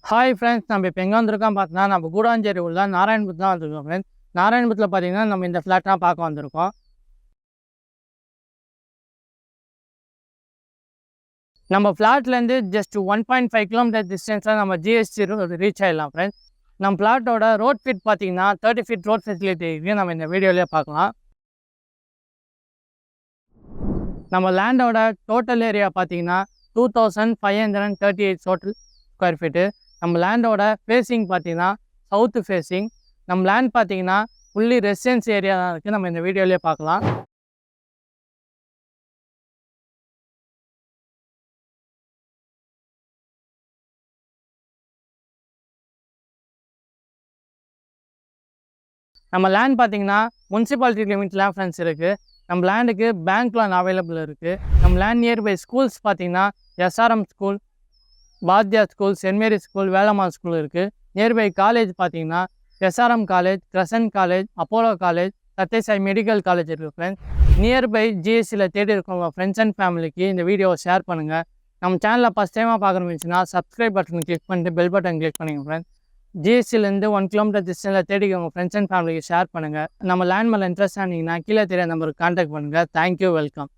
Hi friends, நம்ம இப்போ எங்கே வந்திருக்கோம் பார்த்தீங்கன்னா, நம்ம கூடாஞ்சேரி உள்ள நாராயணபுரத்து தான் வந்திருக்கோம் ஃப்ரெண்ட்ஸ். நாராயணபுரத்தில் பார்த்தீங்கன்னா, நம்ம இந்த ஃப்ளாட்லாம் பார்க்க வந்திருக்கோம். நம்ம ஃப்ளாட்லேருந்து ஜஸ்ட் 1.5 கிலோமீட்டர் டிஸ்டன்ஸில் நம்ம ஜிஎஸ்டி ரீச் ஆகிடலாம் ஃப்ரெண்ட்ஸ். நம்ம ஃப்ளாட்டோட ரோட் ஃபீட் பார்த்தீங்கன்னா 30 ஃபீட் ரோட் ஃபெசிலிட்டி இருக்குது. நம்ம இந்த வீடியோலேயே பார்க்கலாம். நம்ம லேண்டோட டோட்டல் ஏரியா பார்த்தீங்கன்னா 2538 டோட்டல் ஸ்கொயர் ஃபீட்டு. நம்ம லேண்டோட ஃபேஸிங் பார்த்தீங்கன்னா சவுத்து ஃபேஸிங். நம்ம லேண்ட் பார்த்தீங்கன்னா ஃபுல்லி ரெசிடென்ஸ் ஏரியா தான் இருக்குது. நம்ம இந்த வீடியோலேயே பார்க்கலாம். நம்ம லேண்ட் பார்த்தீங்கன்னா முனிசிபாலிட்டி லிமிட்லாம் ஃப்ரெண்ட்ஸ் இருக்குது. நம்ம லேண்டுக்கு பேங்க் லோன் அவைலபிள் இருக்குது. நம்ம லேண்ட் நியர்பை ஸ்கூல்ஸ் பார்த்தீங்கன்னா SRM school, Bharathiyar school, Saint Mary school, Velammal school இருக்குது. நியர்பை காலேஜ் பார்த்தீங்கன்னா SRM college, crescent college, Apollo college, Sathyasai medical college இருக்குது ஃப்ரெண்ட்ஸ். நியர்பை ஜிஎஸ்சியில் தேடி இருக்கவங்க ஃப்ரெண்ட்ஸ் அண்ட் ஃபேமிலிக்கு இந்த வீடியோவை ஷேர் பண்ணுங்கள். நம்ம சேனலில் ஃபஸ்ட் டைமாக பார்க்குறோம்னுச்சுன்னா சப்ஸ்கிரைப் பட்டன் கிளிக் பண்ணிட்டு பெல் பட்டன் கிளிக் பண்ணுங்க ஃப்ரெண்ட்ஸ். ஜிஎஸ்சிலேருந்து 1 கிலோமீட்டர் டிஸ்டன்ஸில் தேடிக்கவங்க ஃப்ரெண்ட்ஸ் அண்ட் ஃபேமிலிக்கு ஷேர் பண்ணுங்கள். நம்ம லேண்ட் மேலே இன்ட்ரெஸ்ட் ஆனீங்கன்னா கீழே தெரிய நம்பருக்கு கான்டாக்ட் பண்ணுங்கள். Thank you, welcome.